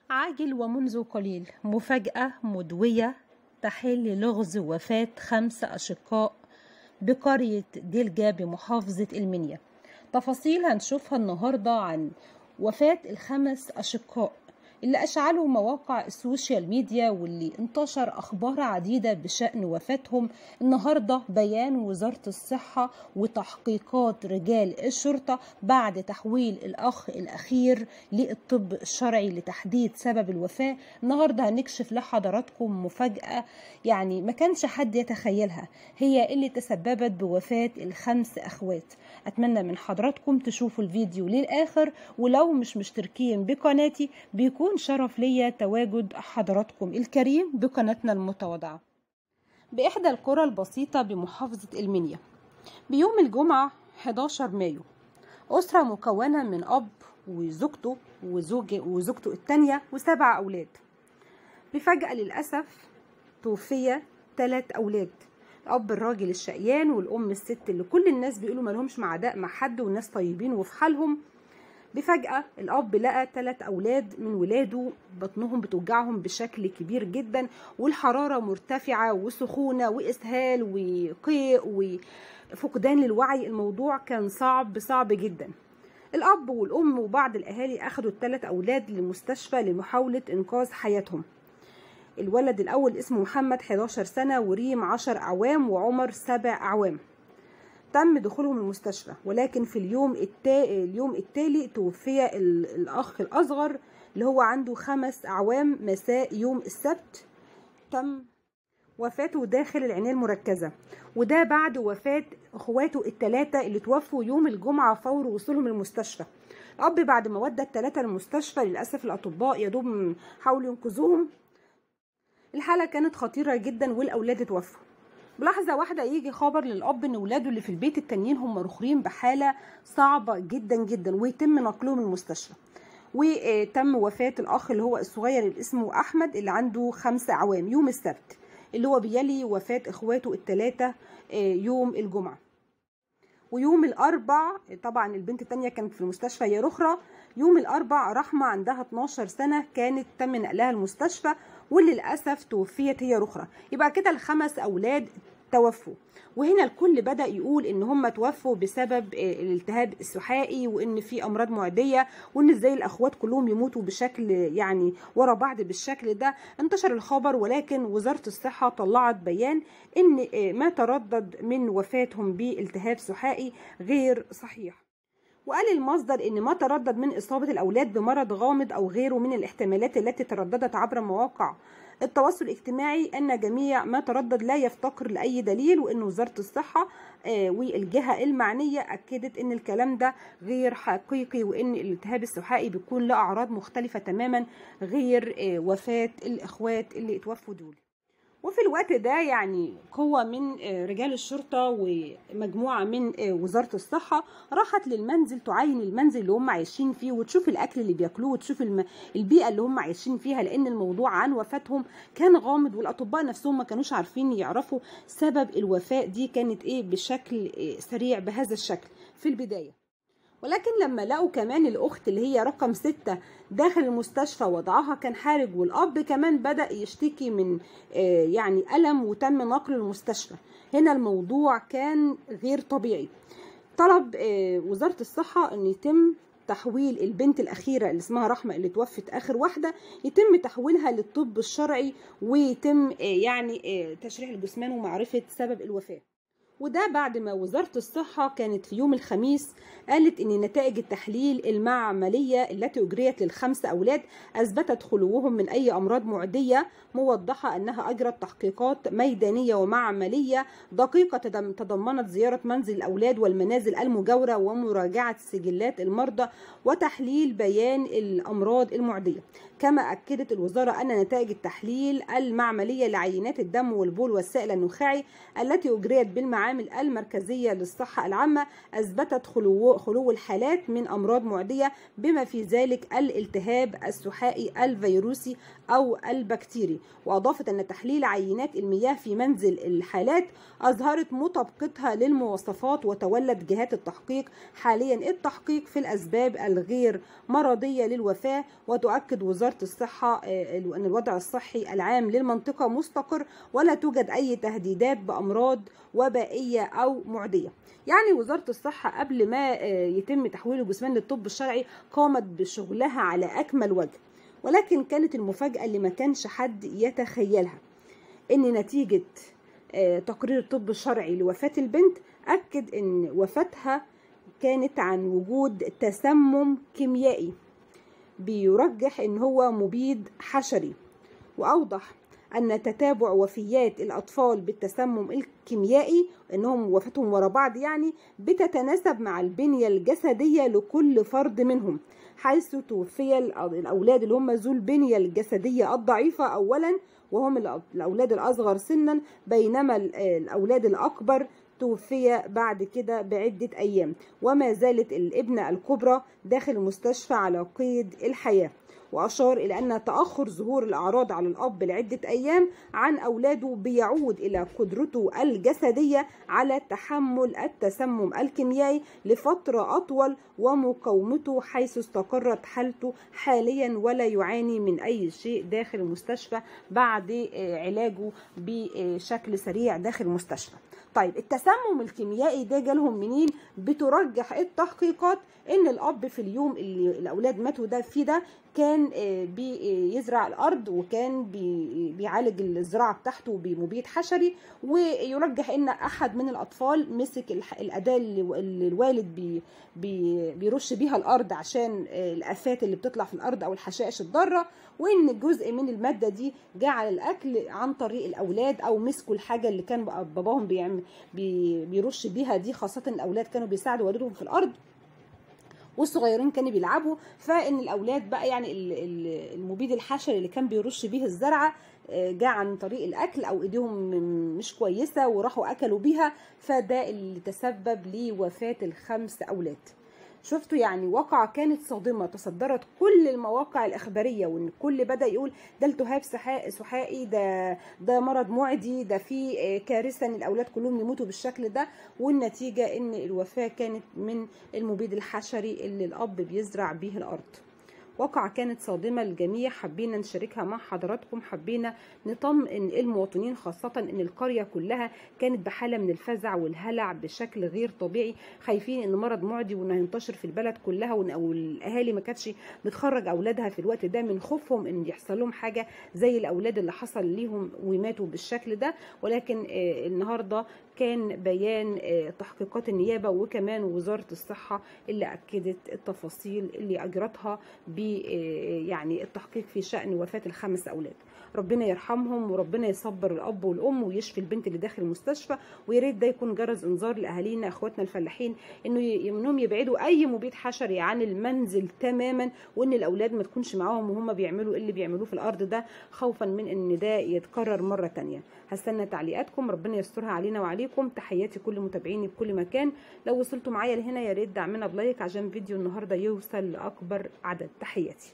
عاجل ومنذ قليل مفاجأة مدوية تحل لغز وفاة 5 أشقاء بقرية دلجة بمحافظة المنيا. تفاصيل هنشوفها النهاردة عن وفاة ال5 أشقاء اللي أشعلوا مواقع السوشيال ميديا واللي انتشر أخبار عديدة بشأن وفاتهم. النهاردة بيان وزارة الصحة وتحقيقات رجال الشرطة بعد تحويل الأخ الأخير للطب الشرعي لتحديد سبب الوفاة. النهاردة هنكشف لحضراتكم مفاجأة يعني ما كانش حد يتخيلها، هي اللي تسببت بوفاة ال5 أخوات. أتمنى من حضراتكم تشوفوا الفيديو للآخر، ولو مش مشتركين بقناتي بيكون شرف ليا تواجد حضراتكم الكريم بقناتنا المتواضعة. بإحدى القرى البسيطة بمحافظة المنيا بيوم الجمعة 11 مايو أسرة مكونة من أب وزوجته وزوجته التانية و7 أولاد. بفجأة للأسف توفي 3 أولاد، الأب الراجل الشقيان والأم الست اللي كل الناس بيقولوا مالهمش معداء مع حد والناس طيبين وفي حالهم. بفجأة الأب لقى 3 أولاد من ولاده بطنهم بتوجعهم بشكل كبير جدا، والحرارة مرتفعة وسخونة وإسهال وقيء وفقدان للوعي. الموضوع كان صعب جدا. الأب والأم وبعض الأهالي أخدوا ال3 أولاد للمستشفى لمحاولة إنقاذ حياتهم. الولد الأول اسمه محمد 11 سنة وريم 10 أعوام وعمر 7 أعوام. تم دخولهم المستشفى، ولكن في اليوم التالي توفي الأخ الأصغر اللي هو عنده 5 أعوام مساء يوم السبت. تم وفاته داخل العناية المركزة، وده بعد وفاة اخواته ال3 اللي توفوا يوم الجمعة فور وصولهم المستشفى. الأب بعد ما ودى ال3 للمستشفى للأسف الأطباء يدوب حاولوا ينقذوهم. الحالة كانت خطيرة جدا والأولاد اتوفوا. بلحظة واحدة يجي خبر للأب إن ولاده اللي في البيت التانيين هم مرخرين بحالة صعبة جدا ويتم نقلهم المستشفى. وتم وفاة الأخ اللي هو الصغير اللي اسمه أحمد اللي عنده 5 أعوام يوم السبت، اللي هو بيلي وفاة إخواته ال3 يوم الجمعة. ويوم الأربع طبعا البنت التانية كانت في المستشفى هي رخرة. يوم الأربع رحمة عندها 12 سنة كانت تم نقلها المستشفى، وللأسف توفيت هي رخرة. يبقى كده ال5 أولاد توفوا. وهنا الكل بدأ يقول ان هم توفوا بسبب الالتهاب السحائي وان في امراض معدية، وان ازاي الاخوات كلهم يموتوا بشكل يعني ورا بعض بالشكل ده. انتشر الخبر، ولكن وزارة الصحة طلعت بيان ان ما تردد من وفاتهم بالتهاب سحائي غير صحيح. وقال المصدر ان ما تردد من اصابة الاولاد بمرض غامض او غيره من الاحتمالات التي ترددت عبر مواقع التواصل الاجتماعي، ان جميع ما تردد لا يفتقر لاي دليل، وان وزارة الصحة والجهة المعنية اكدت ان الكلام ده غير حقيقي، وان الالتهاب السحائي بيكون له اعراض مختلفة تماما غير وفاة الاخوات اللي اتوفوا دول. وفي الوقت ده يعني قوة من رجال الشرطة ومجموعة من وزارة الصحة راحت للمنزل تعاين المنزل اللي هم عايشين فيه وتشوف الأكل اللي بياكلوه وتشوف البيئة اللي هم عايشين فيها، لأن الموضوع عن وفاتهم كان غامض والأطباء نفسهم ما كانوش عارفين يعرفوا سبب الوفاة دي كانت إيه بشكل سريع بهذا الشكل في البداية. ولكن لما لقوا كمان الأخت اللي هي رقم 6 داخل المستشفى وضعها كان حرج، والأب كمان بدأ يشتكي من يعني ألم وتم نقله المستشفى. هنا الموضوع كان غير طبيعي. طلب وزارة الصحة أن يتم تحويل البنت الأخيرة اللي اسمها رحمة اللي توفت آخر واحدة، يتم تحويلها للطب الشرعي ويتم يعني تشريح الجثمان ومعرفة سبب الوفاة. وده بعد ما وزارة الصحة كانت في يوم الخميس قالت ان نتائج التحليل المعملية التي اجريت لل5 اولاد اثبتت خلوهم من اي امراض معدية، موضحة انها اجرت تحقيقات ميدانية ومعملية دقيقة تضمنت زيارة منزل الاولاد والمنازل المجاورة ومراجعة سجلات المرضى وتحليل بيان الامراض المعدية. كما اكدت الوزارة ان نتائج التحليل المعملية لعينات الدم والبول والسائل النخاعي التي اجريت بالمعامل العام المركزية للصحة العامة أثبتت خلو الحالات من أمراض معدية بما في ذلك الالتهاب السحائي الفيروسي أو البكتيري. وأضافت أن تحليل عينات المياه في منزل الحالات أظهرت مطابقتها للمواصفات، وتولت جهات التحقيق حاليا التحقيق في الأسباب الغير مرضية للوفاة. وتؤكد وزارة الصحة أن الوضع الصحي العام للمنطقة مستقر ولا توجد أي تهديدات بأمراض وبائية أو معدية. يعني وزارة الصحة قبل ما يتم تحويل الجثمان للطب الشرعي قامت بشغلها على أكمل وجه، ولكن كانت المفاجأة اللي ما كانش حد يتخيلها إن نتيجة تقرير الطب الشرعي لوفاة البنت أكد إن وفاتها كانت عن وجود تسمم كيميائي بيرجح إن هو مبيد حشري. وأوضح أن تتابع وفيات الأطفال بالتسمم الكيميائي إنهم وفاتهم ورا بعض يعني بتتناسب مع البنية الجسدية لكل فرد منهم، حيث توفي الأولاد اللي هم ذو البنية الجسدية الضعيفة أولا وهم الأولاد الأصغر سنا، بينما الأولاد الأكبر توفي بعد كده بعدة أيام، وما زالت الابنة الكبرى داخل المستشفى على قيد الحياة. وأشار إلى أن تأخر ظهور الأعراض على الأب لعدة أيام عن أولاده بيعود إلى قدرته الجسدية على تحمل التسمم الكيميائي لفترة أطول ومقاومته، حيث استقرت حالته حاليا ولا يعاني من أي شيء داخل المستشفى بعد علاجه بشكل سريع داخل المستشفى. طيب التسمم الكيميائي ده جالهم منين؟ بترجح التحقيقات ان الاب في اليوم اللي الاولاد ماتوا ده فيه ده كان بيزرع الارض وكان بيعالج الزراعه بتاعته بمبيد حشري، ويرجح ان احد من الاطفال مسك الاداه اللي الوالد بيرش بيها الارض عشان الافات اللي بتطلع في الارض او الحشائش الضاره، وان جزء من الماده دي جه على الاكل عن طريق الاولاد او مسكوا الحاجه اللي كان باباهم بيرش بيها دي، خاصه الاولاد كانوا بيساعدوا والدهم في الارض والصغيرين كانوا بيلعبوا، فان الاولاد بقى يعني المبيد الحشري اللي كان بيرش بيه الزرعه جاء عن طريق الاكل او ايديهم مش كويسه وراحوا اكلوا بيها، فده اللي تسبب لوفاه ال5 اولاد. شفتوا يعني واقعة كانت صادمة تصدرت كل المواقع الإخبارية، وإن الكل بدأ يقول ده التهاب سحائي، ده مرض معدي، ده في كارثة إن الأولاد كلهم يموتوا بالشكل ده، والنتيجة إن الوفاة كانت من المبيد الحشري اللي الأب بيزرع به الأرض. واقعة كانت صادمة للجميع، حبينا نشاركها مع حضراتكم، حبينا نطمئن المواطنين، خاصة ان القرية كلها كانت بحالة من الفزع والهلع بشكل غير طبيعي، خايفين ان مرض معدي وانه هينتشر في البلد كلها، والاهالي ما كانتش بتخرج اولادها في الوقت ده من خوفهم ان يحصل لهم حاجة زي الاولاد اللي حصل ليهم وماتوا بالشكل ده. ولكن النهاردة كان بيان تحقيقات النيابة وكمان وزارة الصحة اللي أكدت التفاصيل اللي أجرتها يعني التحقيق في شأن وفاة ال5 أولاد. ربنا يرحمهم وربنا يصبر الأب والأم ويشفي البنت اللي داخل المستشفى، ويا ريت ده يكون جرس إنذار لأهالينا إخواتنا الفلاحين إنهم يبعدوا أي مبيد حشري عن المنزل تماما، وإن الأولاد ما تكونش معاهم وهم بيعملوا اللي بيعملوه في الأرض ده، خوفا من إن ده يتكرر مرة تانية. هستنى تعليقاتكم، ربنا يسترها علينا وعليكم. تحياتي كل متابعيني بكل مكان، لو وصلتوا معايا لهنا يا ريت دعمنا بلايك عشان فيديو النهارده يوصل لأكبر عدد. تحياتي.